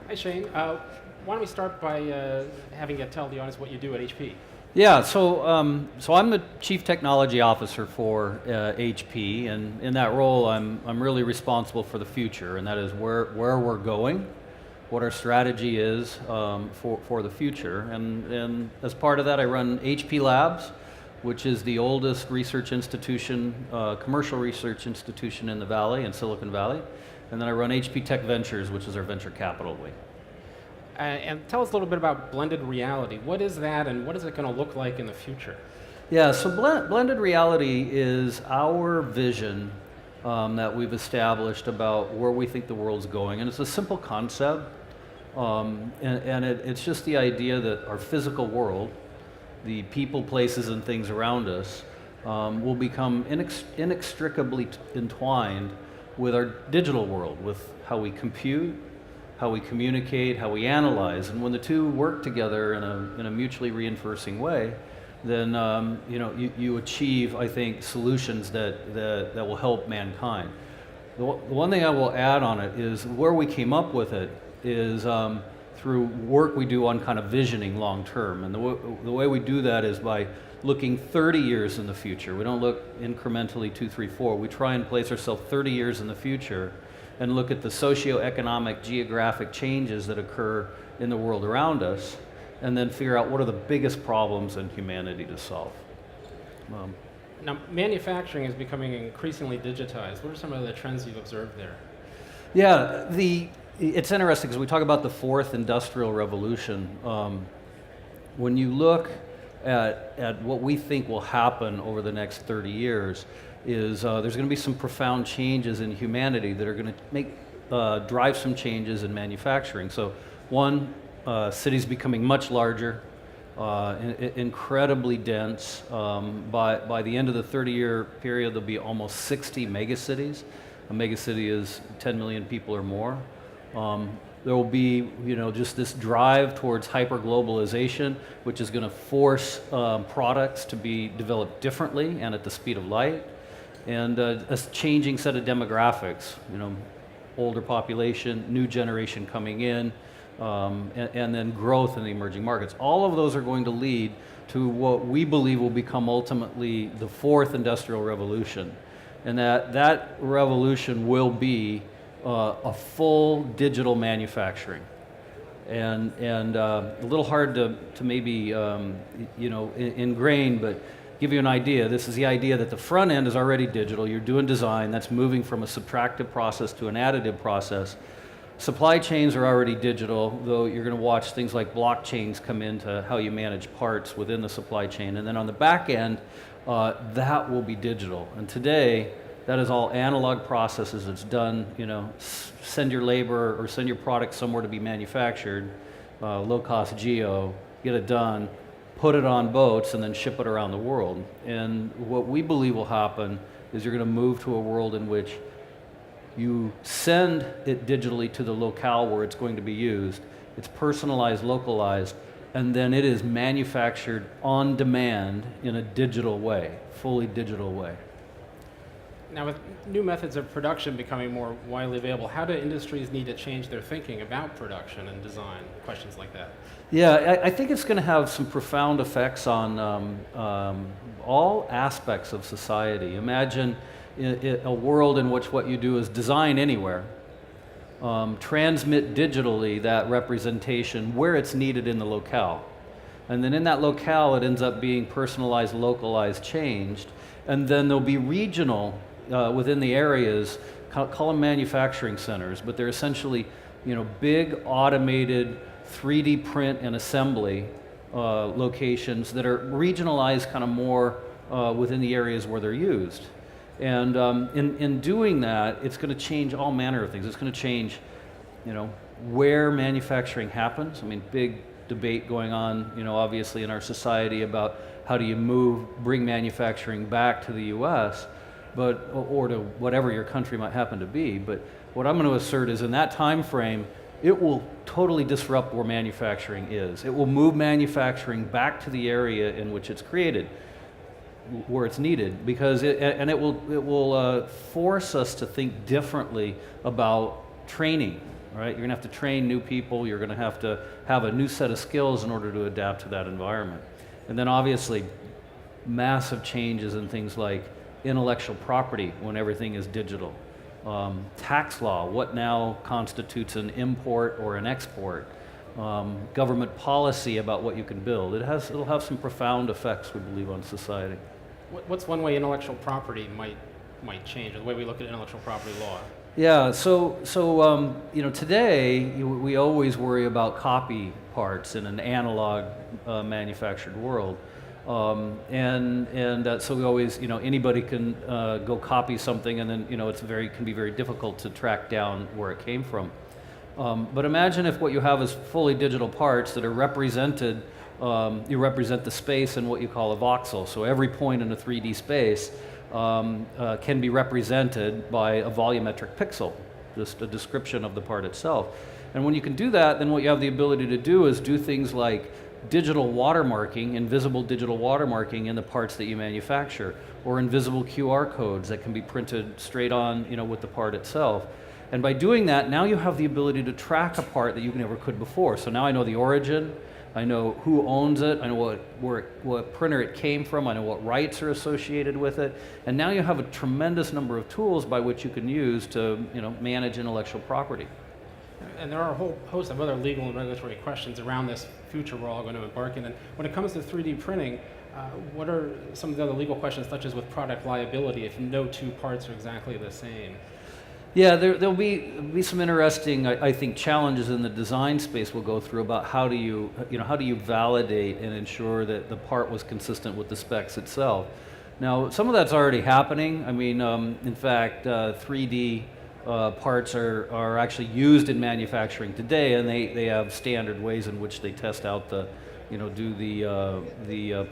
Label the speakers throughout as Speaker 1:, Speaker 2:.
Speaker 1: Hi, Shane. Why don't we start by having you tell the audience what you do at HP?
Speaker 2: Yeah, so I'm the Chief Technology Officer for HP, and in that role, I'm really responsible for the future, and that is where we're going, what our strategy is for the future, and as part of that, I run HP Labs, which is the oldest research institution, commercial research institution in the Valley, in Silicon Valley, and then I run HP Tech Ventures, which is our venture capital wing.
Speaker 1: And tell us a little bit about blended reality. What is that, and what is it going to look like in the future?
Speaker 2: Yeah, so blended reality is our vision that we've established about where we think the world's going. And it's a simple concept, it's just the idea that our physical world, the people, places, and things around us, will become inextricably entwined with our digital world, with how we compute, how we communicate, how we analyze, and when the two work together in a mutually reinforcing way, then you achieve, I think, solutions that will help mankind. The one thing I will add on it is where we came up with it is through work we do on kind of visioning long term, and the way we do that is by looking 30 years in the future. We don't look incrementally 2, 3, 4. We try and place ourselves 30 years in the future and look at the socioeconomic, geographic changes that occur in the world around us, and then figure out what are the biggest problems in humanity to solve.
Speaker 1: Now, manufacturing is becoming increasingly digitized. What are some of the trends you've observed there?
Speaker 2: Yeah, it's interesting because we talk about the fourth industrial revolution. When you look at what we think will happen over the next 30 years, is there's going to be some profound changes in humanity that are going to drive some changes in manufacturing. So one, cities becoming much larger, incredibly dense. By the end of the 30-year period, there'll be almost 60 megacities. A megacity is 10 million people or more. There will be, just this drive towards hyper-globalization, which is going to force products to be developed differently and at the speed of light. And a changing set of demographics, older population, new generation coming in, and then growth in the emerging markets. All of those are going to lead to what we believe will become ultimately the fourth industrial revolution. And that revolution will be a full digital manufacturing. And a little hard to maybe, ingrain, but give you an idea. This is the idea that the front end is already digital. You're doing design. That's moving from a subtractive process to an additive process. Supply chains are already digital, though you're going to watch things like blockchains come into how you manage parts within the supply chain. And then on the back end, that will be digital. And today, that is all analog processes. It's done, send your labor or send your product somewhere to be manufactured, low-cost geo, get it done, put it on boats, and then ship it around the world. And what we believe will happen is you're going to move to a world in which you send it digitally to the locale where it's going to be used. It's personalized, localized, and then it is manufactured on demand in a digital way, fully digital way.
Speaker 1: Now, with new methods of production becoming more widely available, how do industries need to change their thinking about production and design? Questions like that.
Speaker 2: Yeah, I think it's going to have some profound effects on all aspects of society. Imagine a world in which what you do is design anywhere, transmit digitally that representation where it's needed in the locale. And then in that locale, it ends up being personalized, localized, changed. And then there'll be regional within the areas, call them manufacturing centers, but they're essentially, big automated 3D print and assembly locations that are regionalized kind of more within the areas where they're used. And in doing that, it's going to change all manner of things. It's going to change, where manufacturing happens. I mean, big debate going on, obviously in our society about how do you bring manufacturing back to the U.S., or to whatever your country might happen to be. But what I'm going to assert is in that time frame, it will totally disrupt where manufacturing is. It will move manufacturing back to the area in which it's created, where it's needed, because it will force us to think differently about training right? You're going to have to train new people. You're going to have a new set of skills in order to adapt to that environment. And then obviously, massive changes in things like intellectual property when everything is digital. Tax law, what now constitutes an import or an export. Government policy about what you can build. It'll have some profound effects, we believe, on society.
Speaker 1: What's one way intellectual property might change, or the way we look at intellectual property law?
Speaker 2: Yeah, so today we always worry about copy parts in an analog manufactured world, so we always, anybody can go copy something, and then can be very difficult to track down where it came from. But imagine if what you have is fully digital parts that are represented. You represent the space in what you call a voxel. So every point in a 3D space can be represented by a volumetric pixel, just a description of the part itself. And when you can do that, then what you have the ability to do is do things like digital watermarking, invisible digital watermarking in the parts that you manufacture, or invisible QR codes that can be printed straight on, with the part itself. And by doing that, now you have the ability to track a part that you never could before. So now I know the origin, I know who owns it, I know what printer it came from, I know what rights are associated with it, and now you have a tremendous number of tools by which you can use to manage intellectual property.
Speaker 1: And there are a whole host of other legal and regulatory questions around this future we're all going to embark in. And when it comes to 3D printing, what are some of the other legal questions, such as with product liability, if no two parts are exactly the same?
Speaker 2: Yeah, there'll be some interesting, I think, challenges in the design space we'll go through about how do you validate and ensure that the part was consistent with the specs itself. Now, some of that's already happening. I mean, in fact, 3D parts are actually used in manufacturing today, and they have standard ways in which they test out the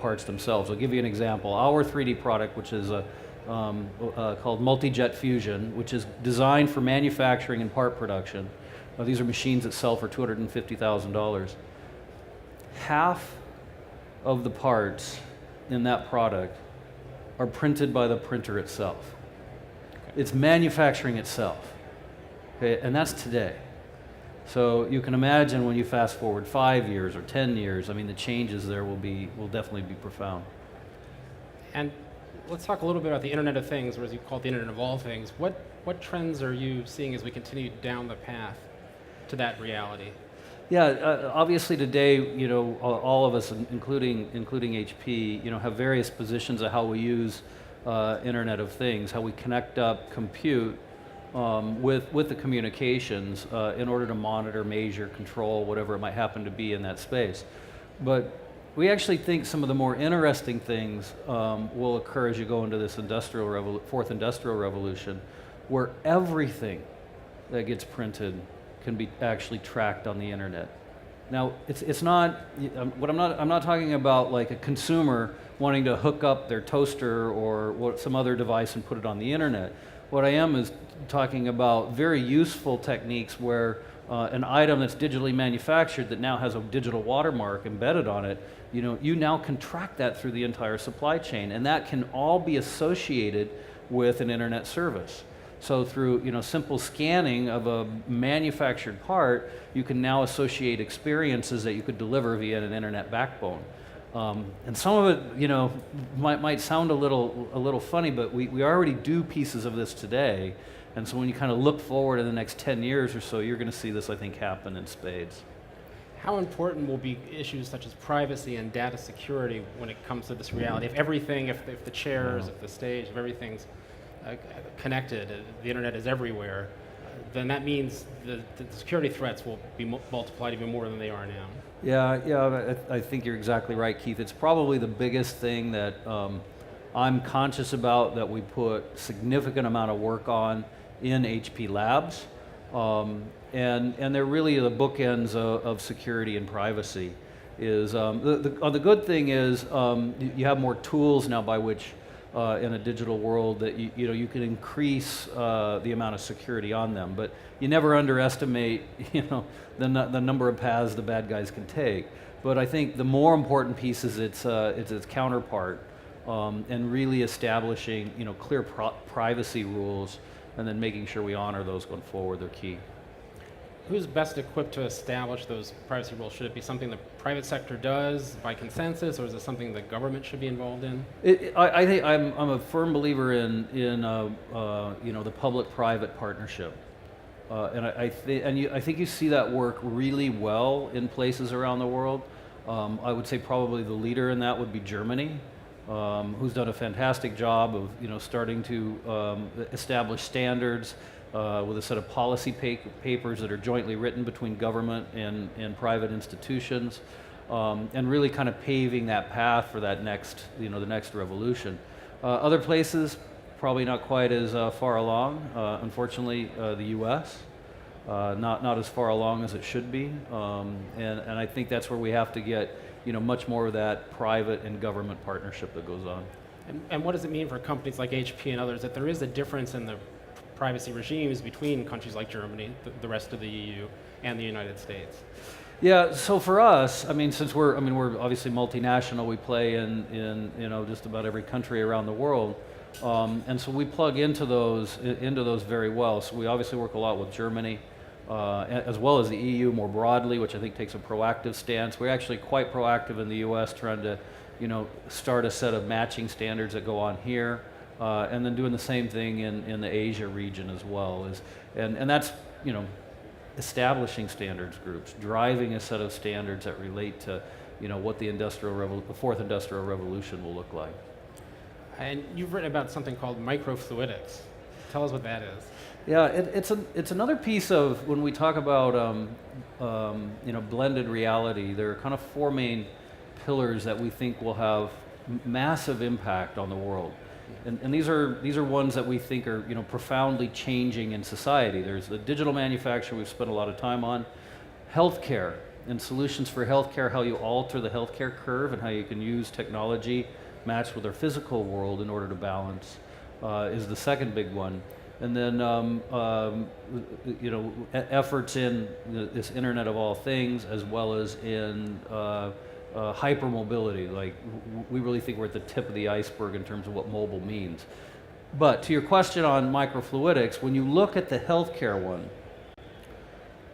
Speaker 2: parts themselves. I'll give you an example. Our 3D product, which is called multi-jet fusion, which is designed for manufacturing and part production. These are machines that sell for $250,000. Half of the parts in that product are printed by the printer itself. It's manufacturing itself, okay? And that's today. So you can imagine when you fast forward 5 years or 10 years, I mean, the changes there will definitely be profound.
Speaker 1: And let's talk a little bit about the Internet of Things, or as you call it, the Internet of All Things. What trends are you seeing as we continue down the path to that reality?
Speaker 2: Yeah, obviously today, all of us, including HP, have various positions of how we use Internet of Things, how we connect up compute with the communications in order to monitor, measure, control, whatever it might happen to be in that space. But we actually think some of the more interesting things will occur as you go into this fourth industrial revolution, where everything that gets printed can be actually tracked on the internet. Now, it's not I'm not talking about like a consumer wanting to hook up their toaster or some other device and put it on the internet. What I am is talking about very useful techniques where an item that's digitally manufactured that now has a digital watermark embedded on it, you now can track that through the entire supply chain, and that can all be associated with an internet service. So through simple scanning of a manufactured part, you can now associate experiences that you could deliver via an internet backbone. And some of it, might sound a little funny, but we already do pieces of this today. And so when you kind of look forward in the next 10 years or so, you're going to see this, I think, happen in spades.
Speaker 1: How important will be issues such as privacy and data security when it comes to this reality? If the chairs, if the stage, if everything's connected, the internet is everywhere, then that means the security threats will be multiplied even more than they are now.
Speaker 2: Yeah, I think you're exactly right, Keith. It's probably the biggest thing that I'm conscious about, that we put significant amount of work on in HP Labs. And they're really the bookends of security and privacy. The good thing is you have more tools now by which in a digital world that you can increase the amount of security on them, but you never underestimate the number of paths the bad guys can take. But I think the more important piece is its counterpart, and really establishing clear privacy rules, and then making sure we honor those going forward. They're key.
Speaker 1: who's best equipped to establish those privacy rules? Should it be something the private sector does by consensus, or is it something the government should be involved in?
Speaker 2: I think I'm a firm believer in the public-private partnership, and I think you see that work really well in places around the world. I would say probably the leader in that would be Germany, who's done a fantastic job of starting to establish standards with a set of policy papers that are jointly written between government and private institutions, and really kind of paving that path for that next the next revolution. Other places probably not quite as far along. Unfortunately, the U.S. Not as far along as it should be, and I think that's where we have to get much more of that private and government partnership that goes on.
Speaker 1: And what does it mean for companies like HP and others that there is a difference in the privacy regimes between countries like Germany, the rest of the EU, and the United States?
Speaker 2: Yeah, so for us, since we're obviously multinational, we play in just about every country around the world, and so we plug into those very well. So we obviously work a lot with Germany, as well as the EU more broadly, which I think takes a proactive stance. We're actually quite proactive in the U.S., trying to start a set of matching standards that go on here, and then doing the same thing in the Asia region as well. And that's establishing standards groups, driving a set of standards that relate to what the fourth industrial revolution will look like.
Speaker 1: And you've written about something called microfluidics. Tell us what that is.
Speaker 2: Yeah, it's another piece of when we talk about blended reality. There are kind of four main pillars that we think will have massive impact on the world, and these are ones that we think are profoundly changing in society. There's the digital manufacture we've spent a lot of time on, healthcare and solutions for healthcare, how you alter the healthcare curve and how you can use technology matched with our physical world in order to balance, is the second big one. And then efforts in this Internet of all things, as well as in hypermobility. Like we really think we're at the tip of the iceberg in terms of what mobile means. But to your question on microfluidics, when you look at the healthcare one,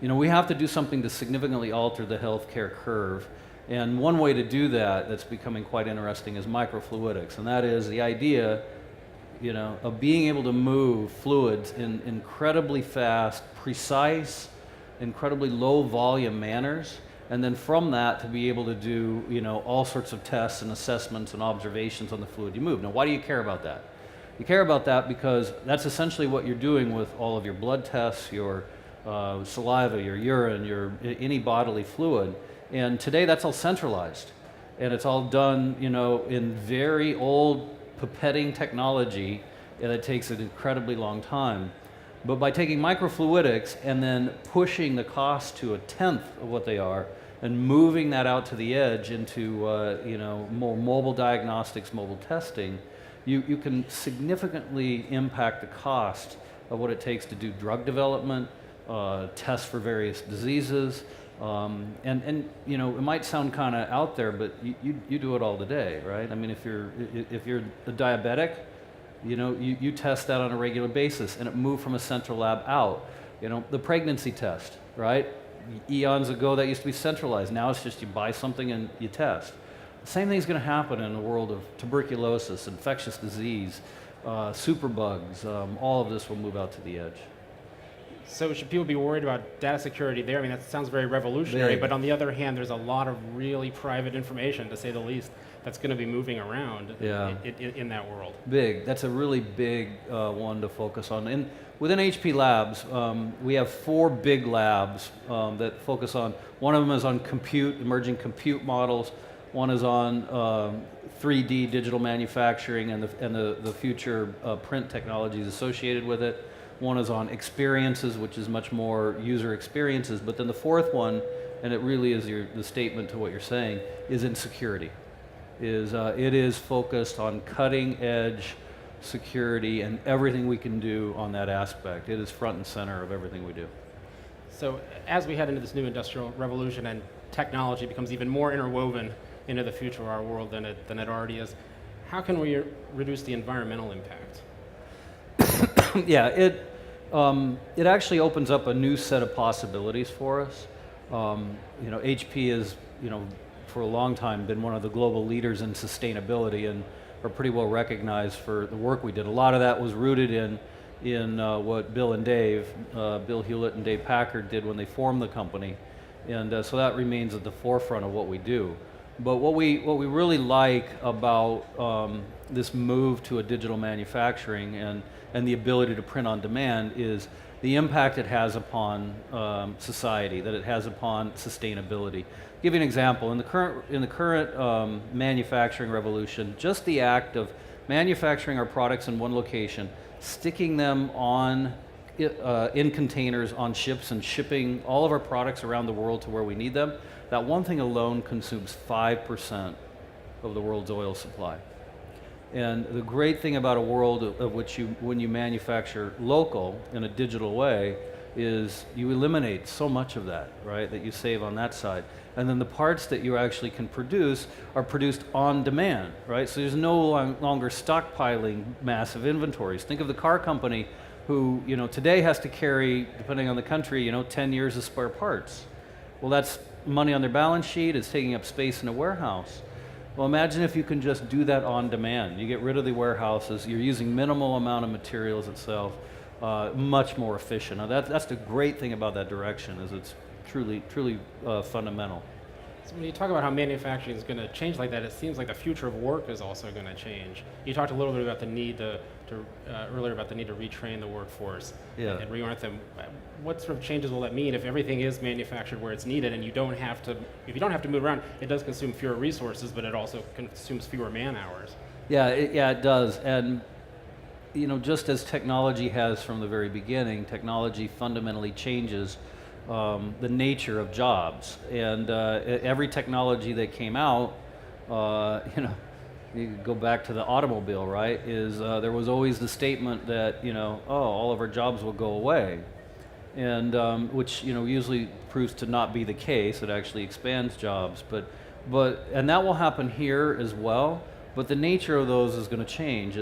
Speaker 2: we have to do something to significantly alter the healthcare curve. And one way to do that that's becoming quite interesting is microfluidics, and that is the idea of being able to move fluids in incredibly fast, precise, incredibly low volume manners, and then from that to be able to do all sorts of tests and assessments and observations on the fluid you move. Now, why do you care about that? You care about that because that's essentially what you're doing with all of your blood tests, your saliva, your urine, any bodily fluid. And today that's all centralized, and it's all done in very old pipetting technology, and it takes an incredibly long time. But by taking microfluidics and then pushing the cost to a tenth of what they are and moving that out to the edge into more mobile diagnostics, mobile testing, you can significantly impact the cost of what it takes to do drug development, tests for various diseases, and it might sound kind of out there, but you do it all today, right? If you're a diabetic, you test that on a regular basis, and it moved from a central lab out. The pregnancy test, right? Eons ago that used to be centralized. Now it's just you buy something and you test. The same thing's going to happen in the world of tuberculosis, infectious disease, superbugs. All of this will move out to the edge.
Speaker 1: So should people be worried about data security there? That sounds very revolutionary, but on the other hand, there's a lot of really private information, to say the least, that's going to be moving around in that world. Big.
Speaker 2: That's a really big one to focus on. And within HP Labs, we have 4 big labs that focus on, one of them is on emerging compute models, one is on 3D digital manufacturing and the future print technologies associated with it. One is on experiences, which is much more user experiences. But then the fourth one, and it really is the statement to what you're saying, is in security. It is focused on cutting edge security and everything we can do on that aspect. It is front and center of everything we do.
Speaker 1: So as we head into this new industrial revolution and technology becomes even more interwoven into the future of our world than it already is, how can we reduce the environmental impact?
Speaker 2: Yeah, It actually opens up a new set of possibilities for us. HP has, for a long time been one of the global leaders in sustainability and are pretty well recognized for the work we did. A lot of that was rooted in what Bill and Dave, Bill Hewlett and Dave Packard did when they formed the company. And so that remains at the forefront of what we do. But what we really like about this move to a digital manufacturing and the ability to print on demand is the impact it has upon society, that it has upon sustainability. I'll give you an example. In the current manufacturing revolution, just the act of manufacturing our products in one location, sticking them on in containers on ships and shipping all of our products around the world to where we need them, that one thing alone consumes 5% of the world's oil supply. And the great thing about a world of which when you manufacture local in a digital way is you eliminate so much of that, right, that you save on that side. And then the parts that you actually can produce are produced on demand, right? So there's no longer stockpiling massive inventories. Think of the car company who, today has to carry, depending on the country, 10 years of spare parts. Well, that's money on their balance sheet, it's taking up space in a warehouse. Well, imagine if you can just do that on demand. You get rid of the warehouses, you're using minimal amount of materials itself, much more efficient. Now that's the great thing about that direction, is it's truly fundamental.
Speaker 1: So when you talk about how manufacturing is going to change like that, it seems like the future of work is also going to change. You talked a little bit about the need earlier about the need to retrain the workforce and reorient them. What sort of changes will that mean if everything is manufactured where it's needed and if you don't have to move around? It does consume fewer resources, but it also consumes fewer man hours. Yeah,
Speaker 2: it does. And just as technology has from the very beginning, technology fundamentally changes the nature of jobs. And every technology that came out, you go back to the automobile, right, is there was always the statement that, all of our jobs will go away. And which, usually proves to not be the case. It actually expands jobs. And that will happen here as well. But the nature of those is going to change.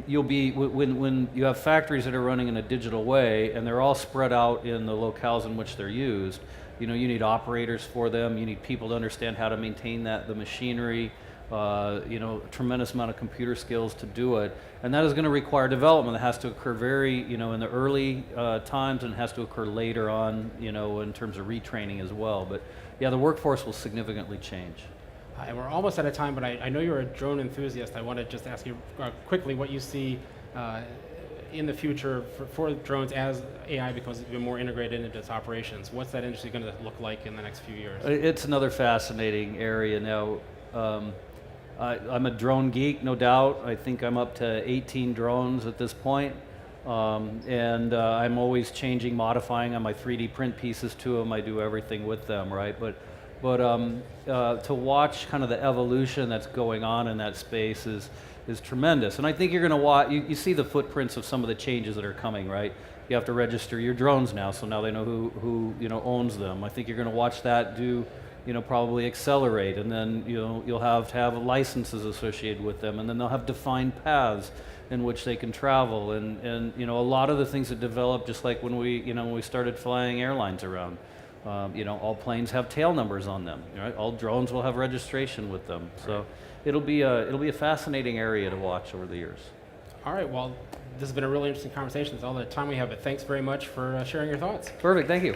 Speaker 2: You'll be, when you have factories that are running in a digital way and they're all spread out in the locales in which they're used, you need operators for them, you need people to understand how to maintain the machinery, tremendous amount of computer skills to do it. And that is going to require development that has to occur in the early times, and it has to occur later on, in terms of retraining as well. But yeah, the workforce will significantly change.
Speaker 1: And we're almost out of time, but I know you're a drone enthusiast. I want to just ask you quickly what you see in the future for drones as AI becomes even more integrated into its operations. What's that industry going to look like in the next few years?
Speaker 2: It's another fascinating area now. I'm a drone geek, no doubt. I think I'm up to 18 drones at this point. And I'm always changing, modifying on my 3D print pieces to them. I do everything with them, right? But to watch kind of the evolution that's going on in that space is tremendous. And I think you're going to watch, you see the footprints of some of the changes that are coming, right? You have to register your drones now, so now they know who owns them. I think you're going to watch that probably accelerate, and then you'll have to have licenses associated with them, and then they'll have defined paths in which they can travel, and a lot of the things that develop, just like when we started flying airlines around. All planes have tail numbers on them, right? All drones will have registration with them. So it'll be a fascinating area to watch over the years.
Speaker 1: All right, well, this has been a really interesting conversation. That's all the time we have, but thanks very much for sharing your thoughts.
Speaker 2: Perfect, thank you.